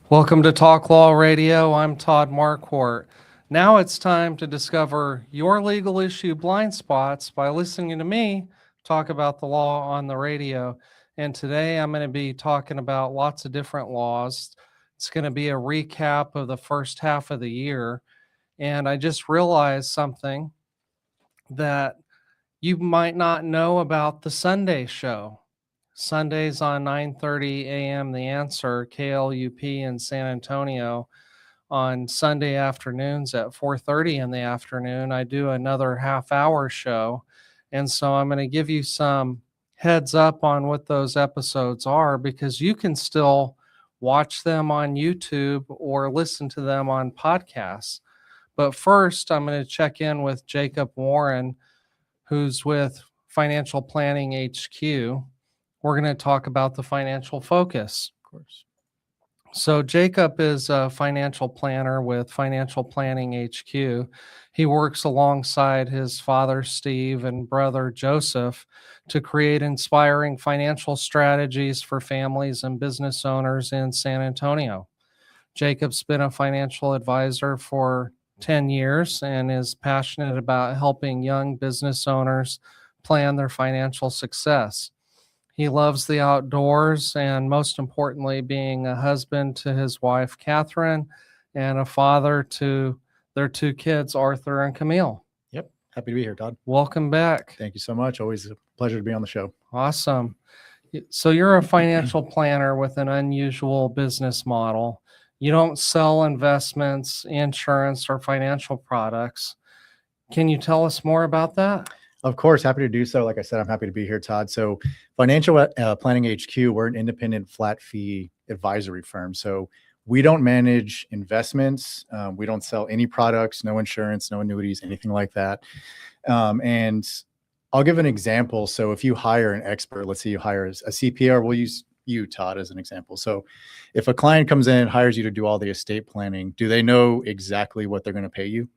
Welcome to Talk Law Radio. I'm Todd Marquardt. Now it's time to discover your legal issue blind spots by listening to me talk about the law on the radio. And today I'm going to be talking about lots of different laws. It's going to be a recap of the first half of the year. And I just realized something that you might not know about the Sunday show. Sundays on 9:30 a.m. The Answer, KLUP in San Antonio. On Sunday afternoons at 4:30 in the afternoon, I do another half-hour show. And so I'm going to give you some heads up on what those episodes are because you can still watch them on YouTube or listen to them on podcasts. But first, I'm going to check in with Jacob Warren, who's with Financial Planning HQ. We're going to talk about the financial focus. Of course. So Jacob is a financial planner with Financial Planning HQ. He works alongside his father, Steve, and brother, Joseph, to create inspiring financial strategies for families and business owners in San Antonio. Jacob's been a financial advisor for 10 years and is passionate about helping young business owners plan their financial success. He loves the outdoors and, most importantly, being a husband to his wife, Catherine, and a father to their two kids, Arthur and Camille. Yep. Happy to be here, Todd. Welcome back. Thank you so much. Always a pleasure to be on the show. Awesome. So you're a financial planner with an unusual business model. You don't sell investments, insurance, or financial products. Can you tell us more about that? Of course, happy to do so. Like I said, I'm happy to be here, Todd. So Financial Planning HQ, we're an independent flat fee advisory firm. So we don't manage investments. We don't sell any products, no insurance, no annuities, anything like that. And I'll give an example. So if you hire an expert, let's say you hire a CPA, we'll use you, Todd, as an example. So if a client comes in, hires you to do all the estate planning, do they know exactly what they're going to pay you?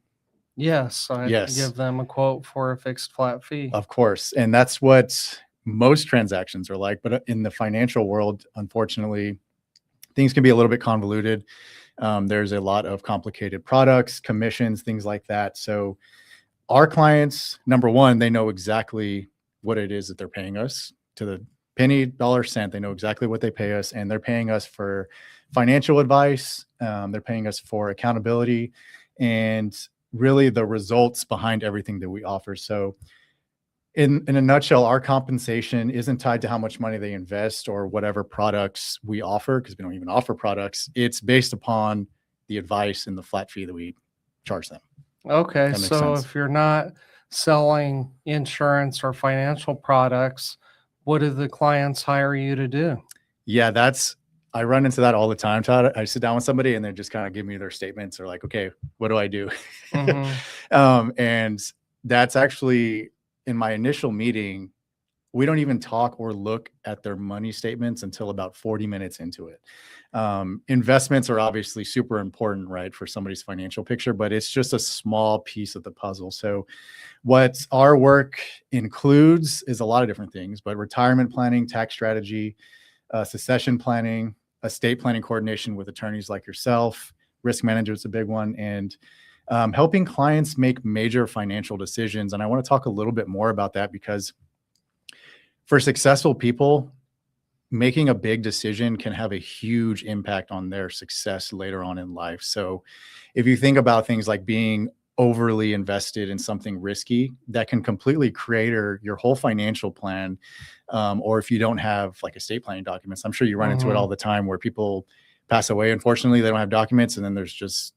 Yes, I give them a quote for a fixed flat fee. Of course. And that's what most transactions are like. But in the financial world, unfortunately, things can be a little bit convoluted. There's a lot of complicated products, commissions, things like that. So our clients, number one, they know exactly what it is that they're paying us to the penny, dollar, cent. They know exactly what they pay us, and they're paying us for financial advice. They're paying us for accountability and really the results behind everything that we offer. So in a nutshell, our compensation isn't tied to how much money they invest or whatever products we offer, because we don't even offer products. It's based upon the advice and the flat fee that we charge them. Okay, so if you're not selling insurance or financial products, what do the clients hire you to do? Yeah, I run into that all the time, Todd. I sit down with somebody and they just kind of give me their statements. They're like, okay, what do I do? Mm-hmm. And that's actually, in my initial meeting, we don't even talk or look at their money statements until about 40 minutes into it. Investments are obviously super important, right, for somebody's financial picture, but it's just a small piece of the puzzle. So what our work includes is a lot of different things, but retirement planning, tax strategy, succession planning, estate planning coordination with attorneys like yourself, risk manager is a big one, and helping clients make major financial decisions. And I want to talk a little bit more about that because for successful people, making a big decision can have a huge impact on their success later on in life. So if you think about things like being overly invested in something risky, that can completely crater your whole financial plan. Or if you don't have like estate planning documents, I'm sure you run into it all the time where people pass away. Unfortunately, they don't have documents, and then there's just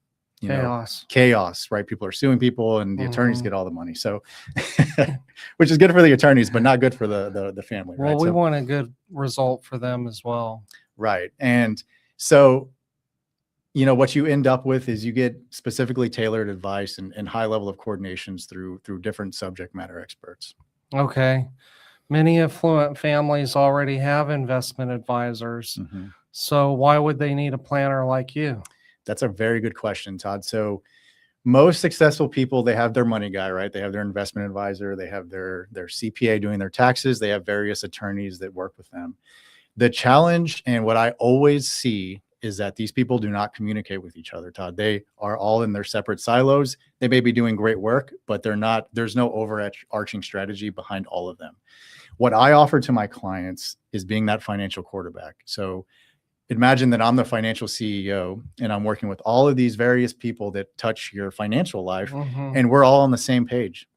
chaos, right? People are suing people, and the attorneys get all the money. So, which is good for the attorneys, but not good for the family. Well, right? we want a good result for them as well. Right. And so, what you end up with is you get specifically tailored advice and high level of coordinations through different subject matter experts. Okay. Many affluent families already have investment advisors. Mm-hmm. So why would they need a planner like you? That's a very good question, Todd. So most successful people, they have their money guy, right? They have their investment advisor. They have their CPA doing their taxes. They have various attorneys that work with them. The challenge, and what I always see is that these people do not communicate with each other, Todd. They are all in their separate silos. They may be doing great work, but there's no overarching strategy behind all of them. What I offer to my clients is being that financial quarterback. So imagine that I'm the financial CEO and I'm working with all of these various people that touch your financial life, and we're all on the same page.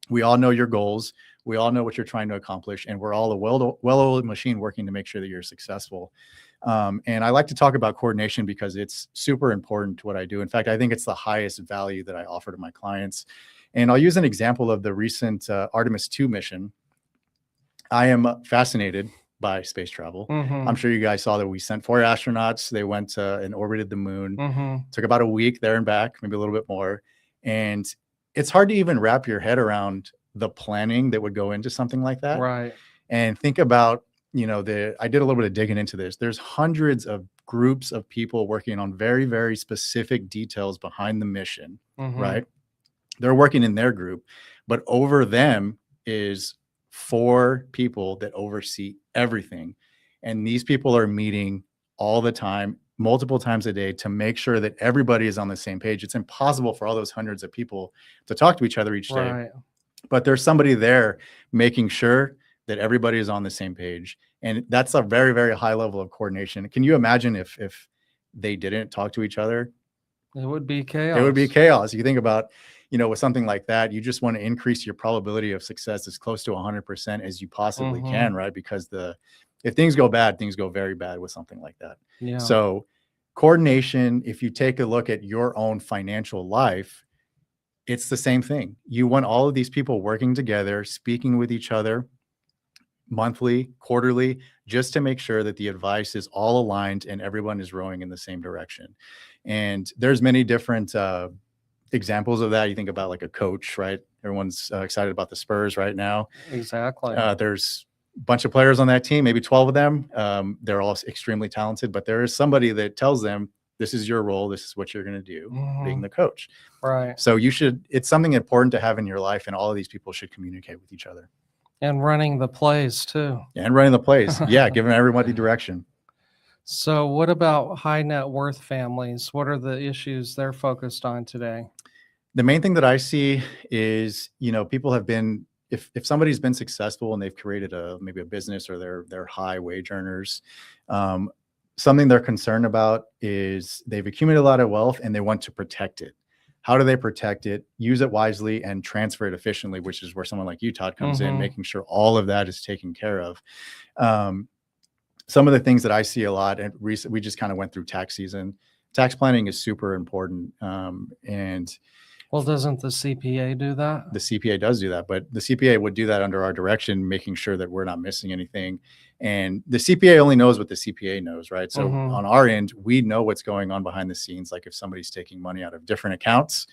We all know your goals. We all know what you're trying to accomplish, and we're all a well-oiled machine working to make sure that you're successful. And I like to talk about coordination because it's super important to what I do. In fact, I think it's the highest value that I offer to my clients. And I'll use an example of the recent Artemis 2 mission. I am fascinated by space travel. I'm sure you guys saw that we sent 4 astronauts. They went and orbited the moon. Took about a week there and back, maybe a little bit more. And it's hard to even wrap your head around the planning that would go into something like that. Right. And think about, I did a little bit of digging into this. There's hundreds of groups of people working on very, very specific details behind the mission, right? They're working in their group, but over them is 4 people that oversee everything. And these people are meeting all the time, multiple times a day, to make sure that everybody is on the same page. It's impossible for all those hundreds of people to talk to each other each day. Right. But there's somebody there making sure that everybody is on the same page. And that's a very, very high level of coordination. Can you imagine if they didn't talk to each other? It would be chaos. It would be chaos. You think about, with something like that, you just want to increase your probability of success as close to 100% as you possibly can, right? Because if things go bad, things go very bad with something like that. Yeah. So coordination, if you take a look at your own financial life, it's the same thing. You want all of these people working together, speaking with each other monthly, quarterly, just to make sure that the advice is all aligned and everyone is rowing in the same direction. And there's many different examples of that. You think about like a coach, right? Everyone's excited about the Spurs right now. Exactly. There's a bunch of players on that team, maybe 12 of them. They're all extremely talented, but there is somebody that tells them, this is your role. This is what you're going to do, being the coach. Right. So it's something important to have in your life, and all of these people should communicate with each other. And running the plays too. And running the plays. Yeah. Giving everybody direction. So what about high net worth families? What are the issues they're focused on today? The main thing that I see is, people have been, if somebody's been successful and they've created maybe a business, or they're high wage earners, something they're concerned about is they've accumulated a lot of wealth and they want to protect it. How do they protect it? Use it wisely and transfer it efficiently, which is where someone like you, Todd, comes in, making sure all of that is taken care of. Some of the things that I see a lot, and we just kind of went through tax season. Tax planning is super important. Well, doesn't the CPA do that? The CPA does do that, but the CPA would do that under our direction, making sure that we're not missing anything. And the CPA only knows what the CPA knows, right? So on our end, we know what's going on behind the scenes. Like if somebody's taking money out of different accounts,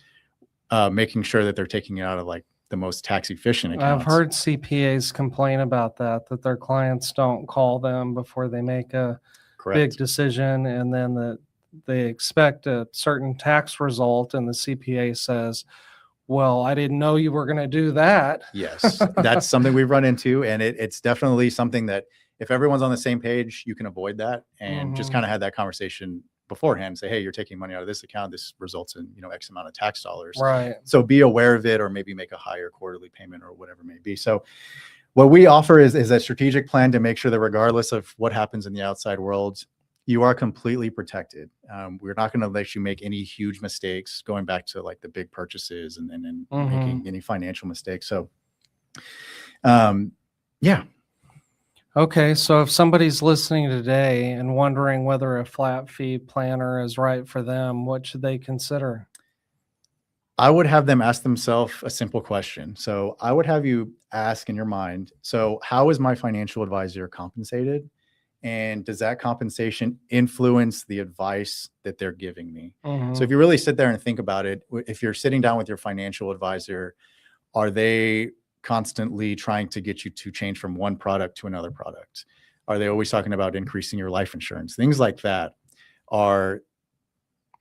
making sure that they're taking it out of like the most tax efficient accounts. I've heard CPAs complain about that their clients don't call them before they make a big decision, and then that they expect a certain tax result, and the CPA says, well, I didn't know you were going to do that. Yes, that's something we've run into, and it's definitely something that if everyone's on the same page, you can avoid that, and just kind of have that conversation beforehand. Say, hey, you're taking money out of this account. This results in, X amount of tax dollars. Right. So be aware of it, or maybe make a higher quarterly payment or whatever it may be. So what we offer is a strategic plan to make sure that regardless of what happens in the outside world, you are completely protected. We're not going to let you make any huge mistakes, going back to like the big purchases and making any financial mistakes. So, yeah. Okay. So if somebody's listening today and wondering whether a flat fee planner is right for them, what should they consider? I would have them ask themselves a simple question. So I would have you ask in your mind, so how is my financial advisor compensated? And does that compensation influence the advice that they're giving me? So if you really sit there and think about it, if you're sitting down with your financial advisor, are they constantly trying to get you to change from one product to another product? Are they always talking about increasing your life insurance? Things like that are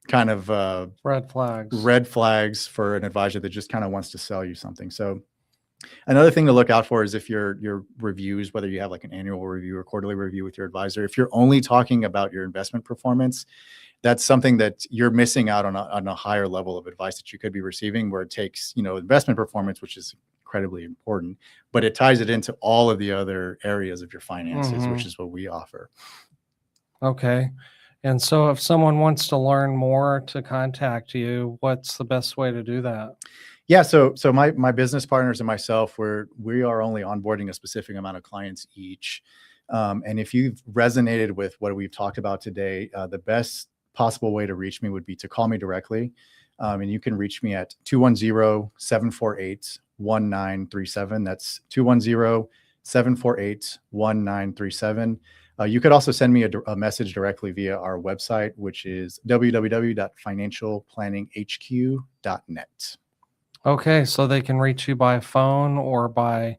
kind of red flags for an advisor that just kind of wants to sell you something. So Another thing to look out for is if your reviews, whether you have like an annual review or quarterly review with your advisor, if you're only talking about your investment performance, that's something that you're missing out on a higher level of advice that you could be receiving, where it takes, investment performance, which is incredibly important, but it ties it into all of the other areas of your finances, which is what we offer. Okay. And so if someone wants to learn more to contact you, what's the best way to do that? Yeah, so my business partners and myself, we are only onboarding a specific amount of clients each. And if you've resonated with what we've talked about today, the best possible way to reach me would be to call me directly. And you can reach me at 210-748-1937. That's 210-748-1937. You could also send me a message directly via our website, which is www.financialplanninghq.net. Okay, so they can reach you by phone or by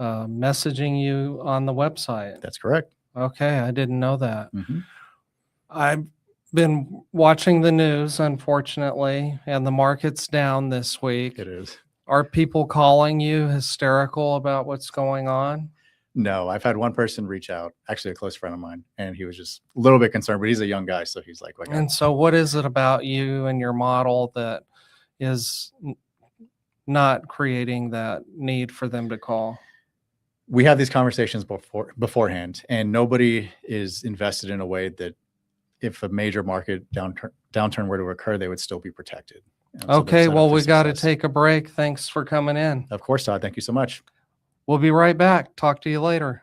messaging you on the website. That's correct. Okay, I didn't know that. Mm-hmm. I've been watching the news, unfortunately, and the market's down this week. It is. Are people calling you hysterical about what's going on? No, I've had one person reach out, actually a close friend of mine, and he was just a little bit concerned, but he's a young guy. So he's like, And so what is it about you and your model that is not creating that need for them to call? We have these conversations beforehand, and nobody is invested in a way that if a major market downturn were to occur, they would still be protected. Okay, well, we got to take a break. Thanks for coming in. Of course, Todd. Thank you so much. We'll be right back. Talk to you later.